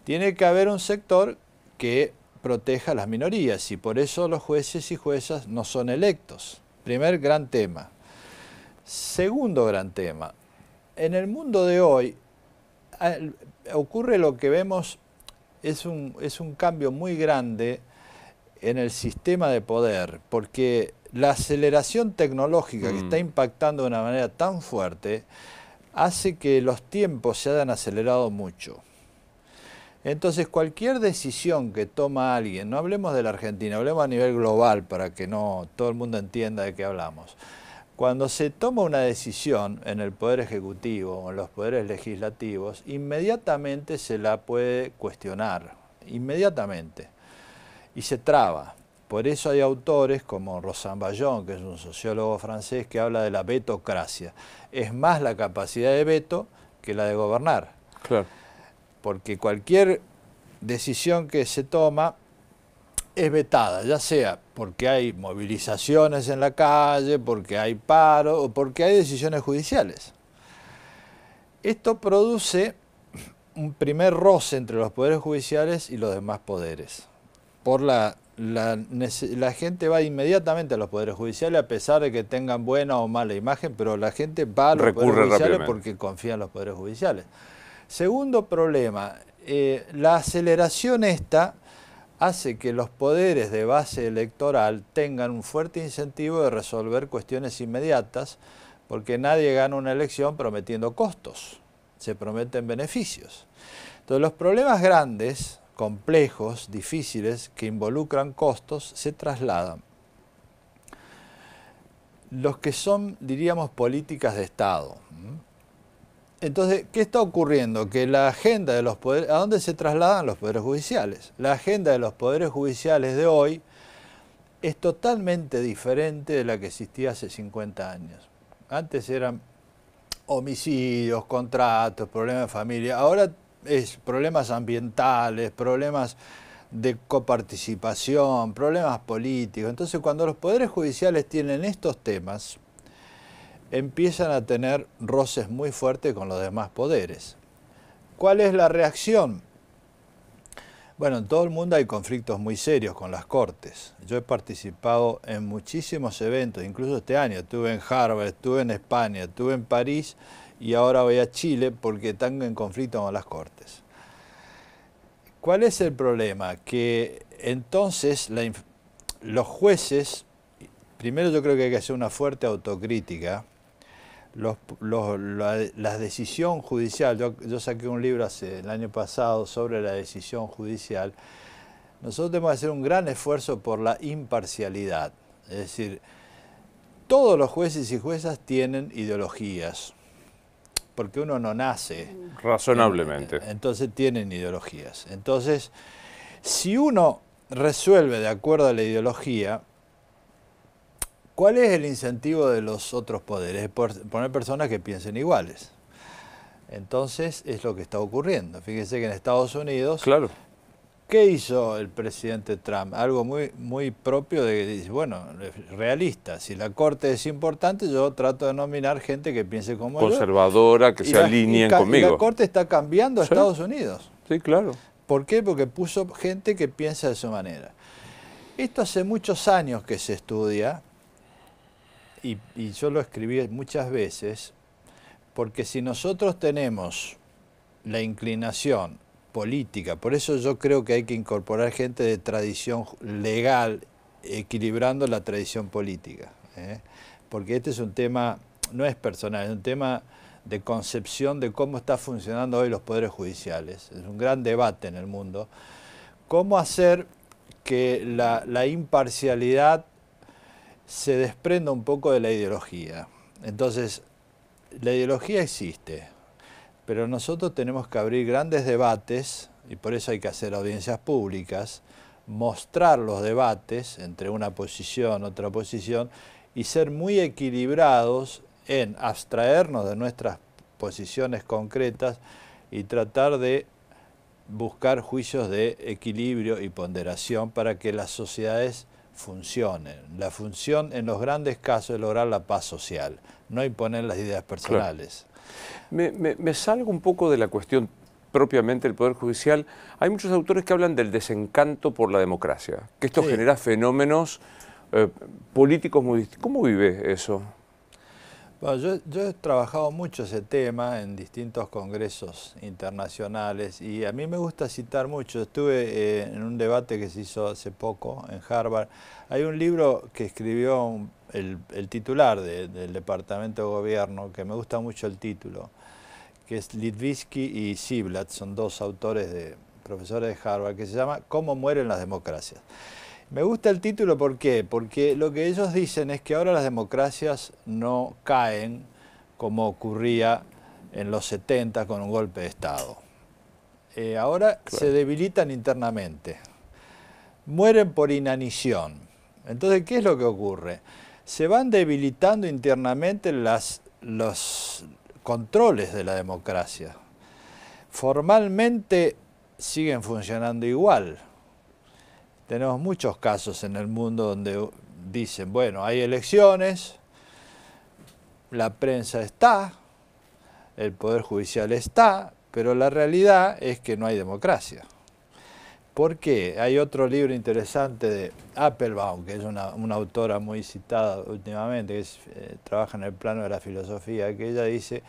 tiene que haber un sector que proteja a las minorías y por eso los jueces y juezas no son electos. Primer gran tema. Segundo gran tema. En el mundo de hoy ocurre lo que vemos, es un cambio muy grande en el sistema de poder, porque la aceleración tecnológica que está impactando de una manera tan fuerte hace que los tiempos se hayan acelerado mucho. Entonces, cualquier decisión que toma alguien, no hablemos de la Argentina, hablemos a nivel global para que no todo el mundo entienda de qué hablamos. Cuando se toma una decisión en el Poder Ejecutivo o en los poderes legislativos, inmediatamente se la puede cuestionar, inmediatamente. Y se traba. Por eso hay autores como Rosan Ballon, que es un sociólogo francés, que habla de la vetocracia. Es más la capacidad de veto que la de gobernar. Claro. Porque cualquier decisión que se toma es vetada, ya sea porque hay movilizaciones en la calle, porque hay paro o porque hay decisiones judiciales. Esto produce un primer roce entre los poderes judiciales y los demás poderes. La gente va inmediatamente a los poderes judiciales a pesar de que tengan buena o mala imagen, pero la gente va a los poderes judiciales porque confía en los poderes judiciales. Segundo problema, la aceleración esta hace que los poderes de base electoral tengan un fuerte incentivo de resolver cuestiones inmediatas, porque nadie gana una elección prometiendo costos, se prometen beneficios. Entonces los problemas grandes, complejos, difíciles, que involucran costos, se trasladan. Los que son, diríamos, políticas de Estado. Entonces, ¿qué está ocurriendo? Que la agenda de los poderes, ¿a dónde se trasladan los poderes judiciales? La agenda de los poderes judiciales de hoy es totalmente diferente de la que existía hace 50 años. Antes eran homicidios, contratos, problemas de familia, ahora es problemas ambientales, problemas de coparticipación, problemas políticos. Entonces, cuando los poderes judiciales tienen estos temas, empiezan a tener roces muy fuertes con los demás poderes. ¿Cuál es la reacción? Bueno, en todo el mundo hay conflictos muy serios con las cortes. Yo he participado en muchísimos eventos, incluso este año. Estuve en Harvard, estuve en España, estuve en París y ahora voy a Chile porque están en conflicto con las cortes. ¿Cuál es el problema? Que entonces los jueces, primero yo creo que hay que hacer una fuerte autocrítica. La decisión judicial, yo saqué un libro el año pasado sobre la decisión judicial. Nosotros tenemos que hacer un gran esfuerzo por la imparcialidad. Es decir, todos los jueces y juezas tienen ideologías, porque uno no nace. Razonablemente. Entonces tienen ideologías. Entonces, si uno resuelve de acuerdo a la ideología, ¿cuál es el incentivo de los otros poderes? Poner personas que piensen iguales. Entonces es lo que está ocurriendo. Fíjense que en Estados Unidos, claro. ¿Qué hizo el presidente Trump? Algo muy propio de, bueno, realista. Si la corte es importante, yo trato de nominar gente que piense como yo. Conservadora, que se alineen conmigo. Y la corte está cambiando a Estados Unidos. Sí, claro. ¿Por qué? Porque puso gente que piensa de su manera. Esto hace muchos años que se estudia, y yo lo escribí muchas veces, porque si nosotros tenemos la inclinación política. Por eso yo creo que hay que incorporar gente de tradición legal, equilibrando la tradición política, ¿eh? Porque este es un tema, no es personal, es un tema de concepción de cómo están funcionando hoy los poderes judiciales. Es un gran debate en el mundo. Cómo hacer que la imparcialidad se desprenda un poco de la ideología. Entonces, la ideología existe, pero nosotros tenemos que abrir grandes debates, y por eso hay que hacer audiencias públicas, mostrar los debates entre una posición, otra posición, y ser muy equilibrados en abstraernos de nuestras posiciones concretas y tratar de buscar juicios de equilibrio y ponderación para que las sociedades funcionen. La función en los grandes casos es lograr la paz social, no imponer las ideas personales. Claro. Me salgo un poco de la cuestión propiamente del Poder Judicial. Hay muchos autores que hablan del desencanto por la democracia, que esto genera fenómenos políticos muy distintos. ¿Cómo vive eso? Bueno, yo he trabajado mucho ese tema en distintos congresos internacionales y a mí me gusta citar mucho. Estuve en un debate que se hizo hace poco en Harvard. Hay un libro que escribió el titular del Departamento de Gobierno, que me gusta mucho el título, que es Litvitsky y Ziblatt, son dos autores profesores de Harvard, que se llama ¿Cómo mueren las democracias? Me gusta el título, ¿por qué? Porque lo que ellos dicen es que ahora las democracias no caen como ocurría en los 70 con un golpe de Estado. Ahora se debilitan internamente, mueren por inanición. Entonces, ¿qué es lo que ocurre? Se van debilitando internamente los controles de la democracia. Formalmente siguen funcionando igual. Tenemos muchos casos en el mundo donde dicen, bueno, hay elecciones, la prensa está, el Poder Judicial está, pero la realidad es que no hay democracia. ¿Por qué? Hay otro libro interesante de Applebaum, que es una autora muy citada últimamente, que trabaja en el plano de la filosofía, que ella dice,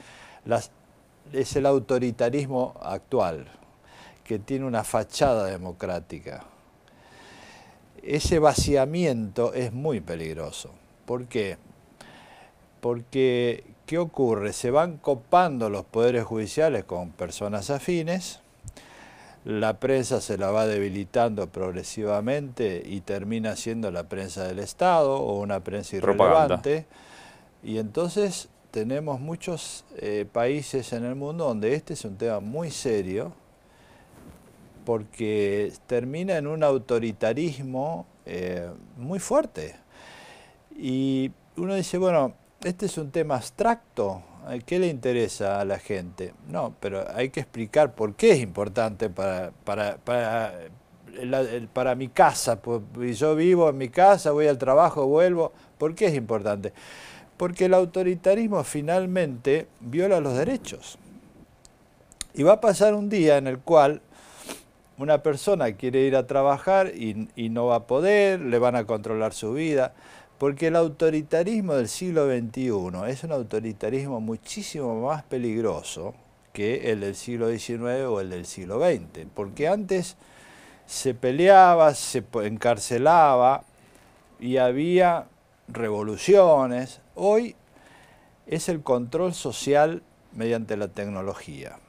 es el autoritarismo actual, que tiene una fachada democrática. Ese vaciamiento es muy peligroso. ¿Por qué? Porque, ¿qué ocurre? Se van copando los poderes judiciales con personas afines, la prensa se la va debilitando progresivamente y termina siendo la prensa del Estado o una prensa irrelevante. Y entonces tenemos muchos países en el mundo donde este es un tema muy serio, porque termina en un autoritarismo muy fuerte. Y uno dice, bueno, este es un tema abstracto, ¿qué le interesa a la gente? No, pero hay que explicar por qué es importante para mi casa. Yo vivo en mi casa, voy al trabajo, vuelvo. ¿Por qué es importante? Porque el autoritarismo finalmente viola los derechos. Y va a pasar un día en el cual una persona quiere ir a trabajar y no va a poder, le van a controlar su vida, porque el autoritarismo del siglo XXI es un autoritarismo muchísimo más peligroso que el del siglo XIX o el del siglo XX, porque antes se peleaba, se encarcelaba y había revoluciones. Hoy es el control social mediante la tecnología.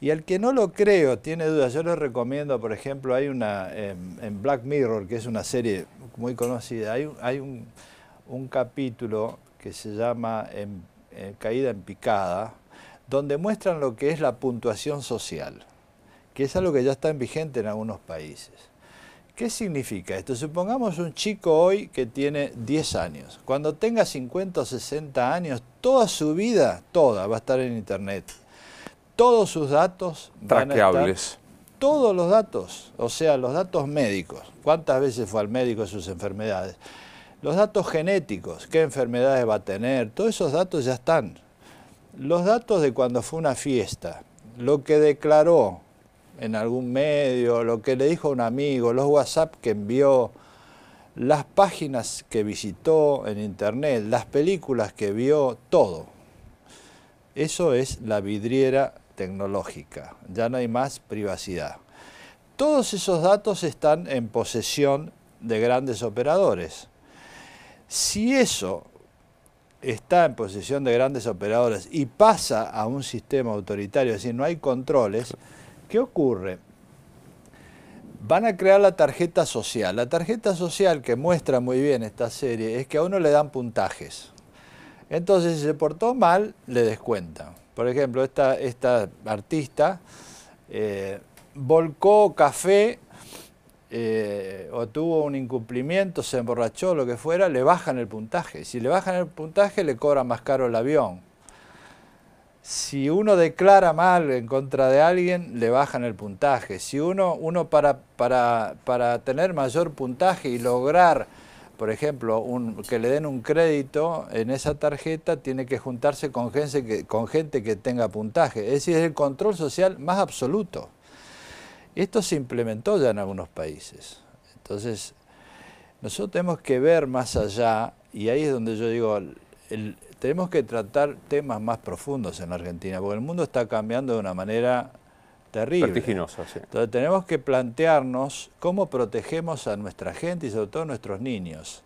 Y al que no lo creo, tiene dudas, yo les recomiendo, por ejemplo, hay una en Black Mirror, que es una serie muy conocida, hay un capítulo que se llama Caída en Picada, donde muestran lo que es la puntuación social, que es algo que ya está vigente en algunos países. ¿Qué significa esto? Supongamos un chico hoy que tiene 10 años. Cuando tenga 50 o 60 años, toda su vida, toda, va a estar en Internet. Todos sus datos van a estar, todos los datos, o sea, los datos médicos, cuántas veces fue al médico, sus enfermedades, los datos genéticos, qué enfermedades va a tener, todos esos datos ya están. Los datos de cuando fue una fiesta, lo que declaró en algún medio, lo que le dijo a un amigo, los WhatsApp que envió, las páginas que visitó en Internet, las películas que vio, todo. Eso es la vidriera tecnológica, ya no hay más privacidad. Todos esos datos están en posesión de grandes operadores. Si eso está en posesión de grandes operadores y pasa a un sistema autoritario, es decir, no hay controles, ¿qué ocurre? Van a crear la tarjeta social. La tarjeta social, que muestra muy bien esta serie, es que a uno le dan puntajes. Entonces, si se portó mal, le descuentan. Por ejemplo, esta artista volcó café o tuvo un incumplimiento, se emborrachó, lo que fuera, le bajan el puntaje. Si le bajan el puntaje, le cobran más caro el avión. Si uno declara mal en contra de alguien, le bajan el puntaje. Si uno para tener mayor puntaje y lograr, por ejemplo, que le den un crédito en esa tarjeta, tiene que juntarse con gente que tenga puntaje. Es decir, es el control social más absoluto. Esto se implementó ya en algunos países. Entonces, nosotros tenemos que ver más allá, y ahí es donde yo digo, tenemos que tratar temas más profundos en la Argentina, porque el mundo está cambiando de una manera terrible. Vertiginosa, sí. Entonces tenemos que plantearnos cómo protegemos a nuestra gente y sobre todo a nuestros niños.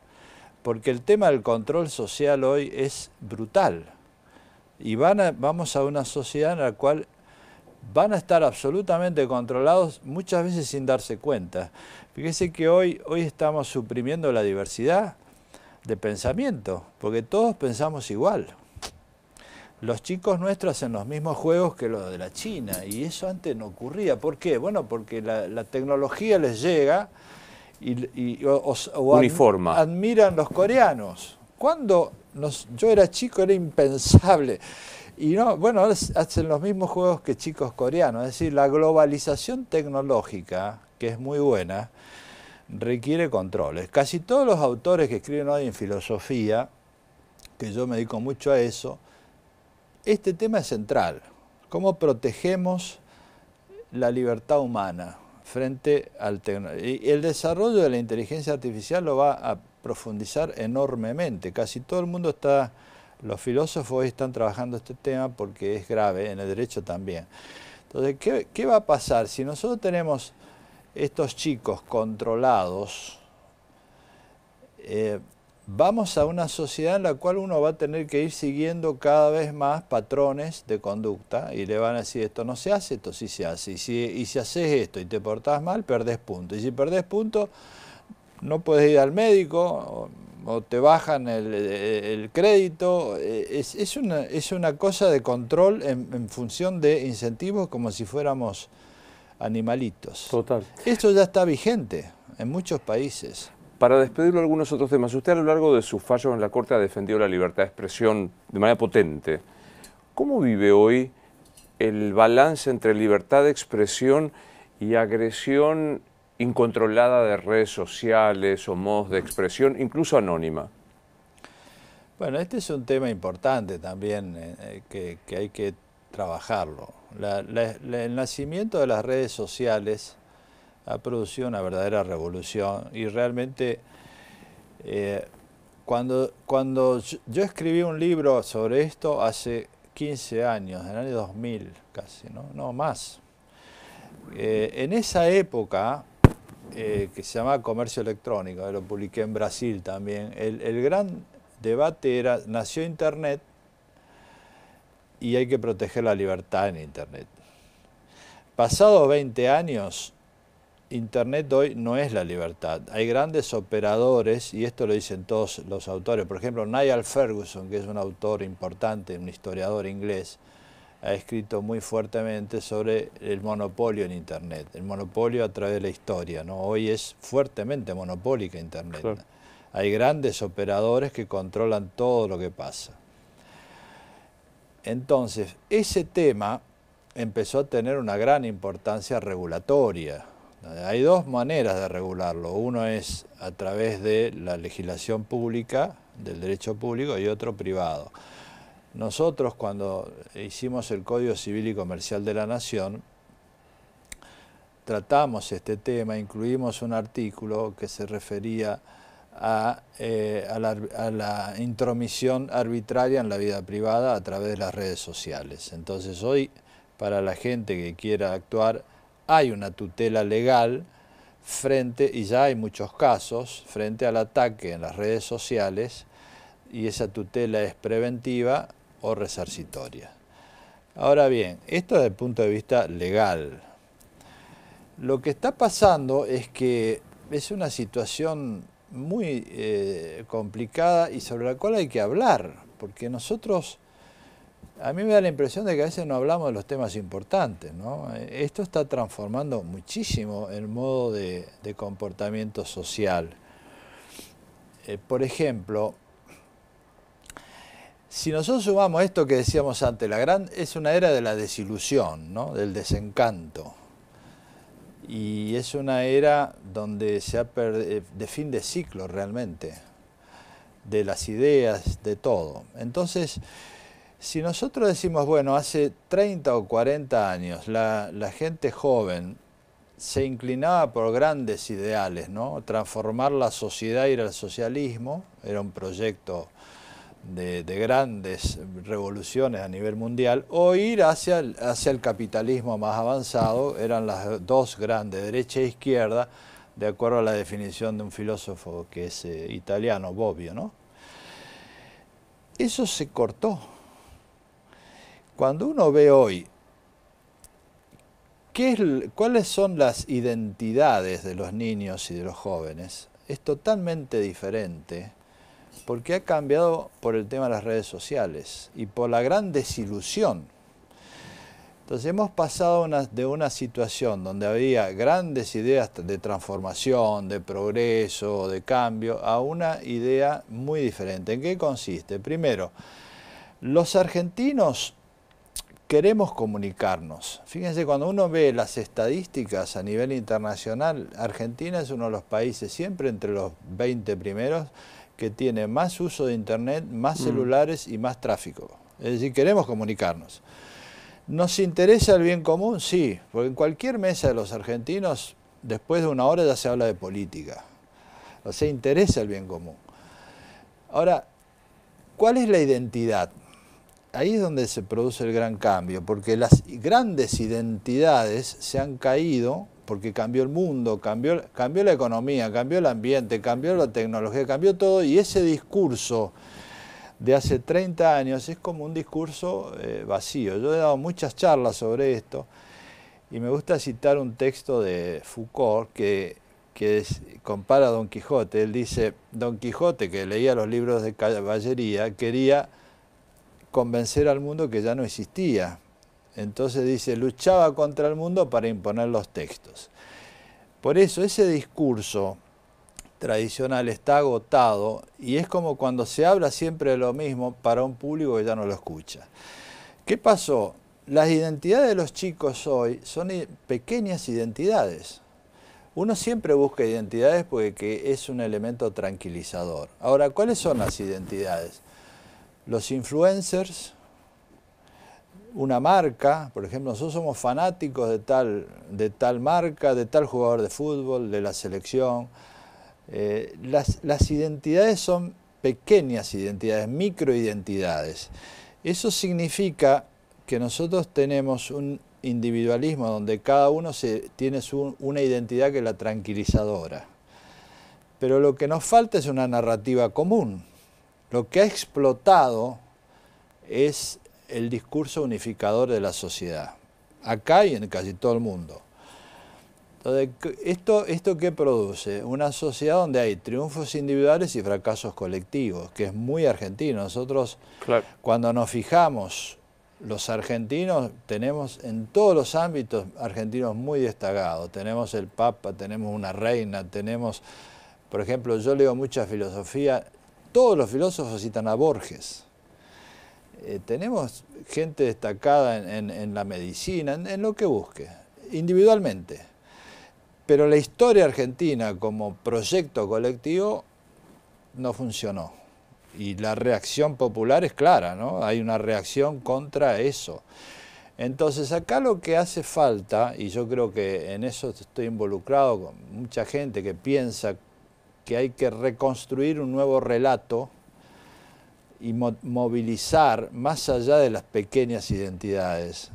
Porque el tema del control social hoy es brutal. Y vamos a una sociedad en la cual van a estar absolutamente controlados muchas veces sin darse cuenta. Fíjese que hoy estamos suprimiendo la diversidad de pensamiento, porque todos pensamos igual. Los chicos nuestros hacen los mismos juegos que los de la China, y eso antes no ocurría. ¿Por qué? Bueno, porque la tecnología les llega o uniforma. Admiran los coreanos. Cuando yo era chico era impensable. Y no, bueno, hacen los mismos juegos que chicos coreanos. Es decir, la globalización tecnológica, que es muy buena, requiere controles. Casi todos los autores que escriben hoy en filosofía, que yo me dedico mucho a eso, este tema es central. ¿Cómo protegemos la libertad humana frente al tecnología? Y el desarrollo de la inteligencia artificial lo va a profundizar enormemente. Casi todo el mundo los filósofos hoy están trabajando este tema porque es grave, en el derecho también. Entonces, ¿qué va a pasar? Si nosotros tenemos estos chicos controlados, vamos a una sociedad en la cual uno va a tener que ir siguiendo cada vez más patrones de conducta y le van a decir, esto no se hace, esto sí se hace. Y si haces esto y te portás mal, perdés puntos. Y si perdés puntos, no puedes ir al médico o te bajan el crédito. Es una cosa de control en función de incentivos como si fuéramos animalitos. Total. Esto ya está vigente en muchos países. Para despedirlo algunos otros temas, usted a lo largo de sus fallos en la Corte ha defendido la libertad de expresión de manera potente. ¿Cómo vive hoy el balance entre libertad de expresión y agresión incontrolada de redes sociales o modos de expresión, incluso anónima? Bueno, este es un tema importante también que hay que trabajarlo. El nacimiento de las redes sociales ha producido una verdadera revolución y realmente cuando yo escribí un libro sobre esto hace 15 años, en el año 2000 casi, no más. En esa época, que se llamaba comercio electrónico, lo publiqué en Brasil también, el gran debate era, nació Internet y hay que proteger la libertad en Internet. Pasados 20 años, Internet hoy no es la libertad. Hay grandes operadores, y esto lo dicen todos los autores. Por ejemplo, Niall Ferguson, que es un autor importante, un historiador inglés, ha escrito muy fuertemente sobre el monopolio en Internet, el monopolio a través de la historia, ¿no? Hoy es fuertemente monopólica Internet. Claro. Hay grandes operadores que controlan todo lo que pasa. Entonces, ese tema empezó a tener una gran importancia regulatoria. Hay dos maneras de regularlo. Uno es a través de la legislación pública, del derecho público, y otro privado. Nosotros, cuando hicimos el Código Civil y Comercial de la Nación, tratamos este tema, incluimos un artículo que se refería a la intromisión arbitraria en la vida privada a través de las redes sociales. Entonces hoy para la gente que quiera actuar, hay una tutela legal frente, y ya hay muchos casos, frente al ataque en las redes sociales, y esa tutela es preventiva o resarcitoria. Ahora bien, esto desde el punto de vista legal. Lo que está pasando es que es una situación muy complicada y sobre la cual hay que hablar, porque nosotros, a mí me da la impresión de que a veces no hablamos de los temas importantes, ¿no? Esto está transformando muchísimo el modo de comportamiento social. Por ejemplo, si nosotros sumamos esto que decíamos antes, es una era de la desilusión, ¿no? Del desencanto. Y es una era donde se ha perdido, de fin de ciclo realmente, de las ideas, de todo. Entonces, si nosotros decimos, bueno, hace 30 o 40 años la gente joven se inclinaba por grandes ideales, ¿no? Transformar la sociedad, ir al socialismo, era un proyecto de grandes revoluciones a nivel mundial, o ir hacia el capitalismo más avanzado, eran las dos grandes, derecha e izquierda, de acuerdo a la definición de un filósofo que es italiano, Bobbio, ¿no? Eso se cortó. Cuando uno ve hoy cuáles son las identidades de los niños y de los jóvenes, es totalmente diferente, porque ha cambiado por el tema de las redes sociales y por la gran desilusión. Entonces hemos pasado de una situación donde había grandes ideas de transformación, de progreso, de cambio, a una idea muy diferente. ¿En qué consiste? Primero, los argentinos queremos comunicarnos. Fíjense, cuando uno ve las estadísticas a nivel internacional, Argentina es uno de los países, siempre entre los 20 primeros, que tiene más uso de internet, más celulares y más tráfico. Es decir, queremos comunicarnos. ¿Nos interesa el bien común? Sí, porque en cualquier mesa de los argentinos, después de una hora ya se habla de política. O sea, interesa el bien común. Ahora, ¿cuál es la identidad? Ahí es donde se produce el gran cambio, porque las grandes identidades se han caído porque cambió el mundo, cambió la economía, cambió el ambiente, cambió la tecnología, cambió todo, y ese discurso de hace 30 años es como un discurso vacío. Yo he dado muchas charlas sobre esto y me gusta citar un texto de Foucault que compara a Don Quijote. Él dice, Don Quijote, que leía los libros de caballería, quería convencer al mundo que ya no existía. Entonces dice, luchaba contra el mundo para imponer los textos. Por eso ese discurso tradicional está agotado y es como cuando se habla siempre de lo mismo para un público que ya no lo escucha. ¿Qué pasó? Las identidades de los chicos hoy son pequeñas identidades. Uno siempre busca identidades porque es un elemento tranquilizador. Ahora, ¿cuáles son las identidades? Los influencers, una marca, por ejemplo, nosotros somos fanáticos de tal marca, de tal jugador de fútbol, de la selección. Las identidades son pequeñas identidades, microidentidades. Eso significa que nosotros tenemos un individualismo donde cada uno tiene una identidad que es la tranquilizadora. Pero lo que nos falta es una narrativa común. Lo que ha explotado es el discurso unificador de la sociedad, acá y en casi todo el mundo. Entonces, ¿esto qué produce? Una sociedad donde hay triunfos individuales y fracasos colectivos, que es muy argentino. Nosotros, claro, cuando nos fijamos, los argentinos tenemos en todos los ámbitos argentinos muy destacados. Tenemos el Papa, tenemos una reina, tenemos, por ejemplo, yo leo mucha filosofía, todos los filósofos citan a Borges. Tenemos gente destacada en la medicina, en lo que busque, individualmente. Pero la historia argentina como proyecto colectivo no funcionó. Y la reacción popular es clara, ¿no? Hay una reacción contra eso. Entonces acá lo que hace falta, y yo creo que en eso estoy involucrado con mucha gente que piensa que hay que reconstruir un nuevo relato y movilizar más allá de las pequeñas identidades.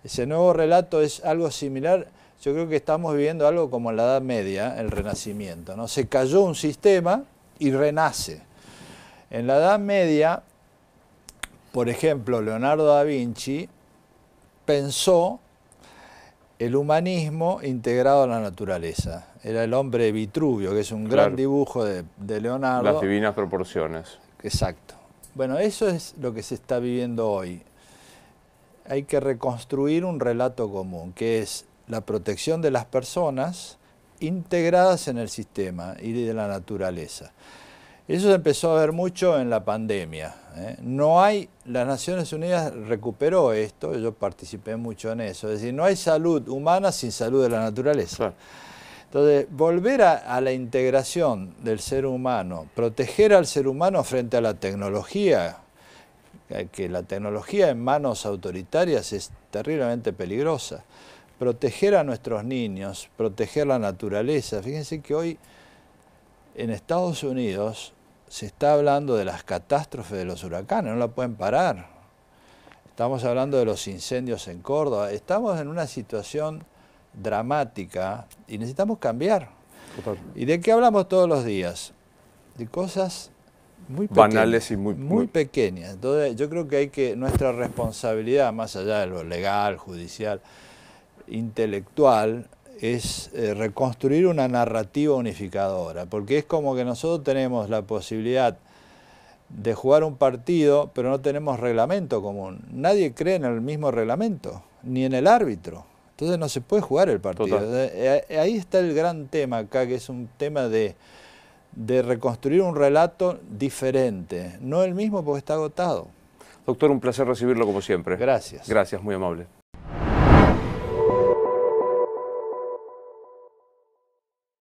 Ese nuevo relato es algo similar. Yo creo que estamos viviendo algo como en la Edad Media, el Renacimiento, ¿no? Se cayó un sistema y renace. En la Edad Media, por ejemplo, Leonardo da Vinci pensó el humanismo integrado a la naturaleza. Era el hombre de Vitruvio, que es un gran dibujo de Leonardo. Las divinas proporciones. Exacto. Bueno, eso es lo que se está viviendo hoy. Hay que reconstruir un relato común, que es la protección de las personas integradas en el sistema y de la naturaleza. Eso se empezó a ver mucho en la pandemia. Las Naciones Unidas recuperó esto, yo participé mucho en eso, es decir, no hay salud humana sin salud de la naturaleza. Claro. Entonces, volver a la integración del ser humano, proteger al ser humano frente a la tecnología, que la tecnología en manos autoritarias es terriblemente peligrosa. Proteger a nuestros niños, proteger la naturaleza. Fíjense que hoy en Estados Unidos se está hablando de las catástrofes de los huracanes, no la pueden parar. Estamos hablando de los incendios en Córdoba. Estamos en una situación dramática y necesitamos cambiar. Total. ¿Y de qué hablamos todos los días? De cosas muy pequeñas, banales y muy pequeñas. Entonces yo creo que nuestra responsabilidad, más allá de lo legal, judicial, intelectual, es reconstruir una narrativa unificadora, porque es como que nosotros tenemos la posibilidad de jugar un partido, pero no tenemos reglamento común. Nadie cree en el mismo reglamento, ni en el árbitro. Entonces no se puede jugar el partido. Ahí está el gran tema acá, que es un tema de reconstruir un relato diferente, no el mismo porque está agotado. Doctor, un placer recibirlo como siempre. Gracias. Gracias, muy amable.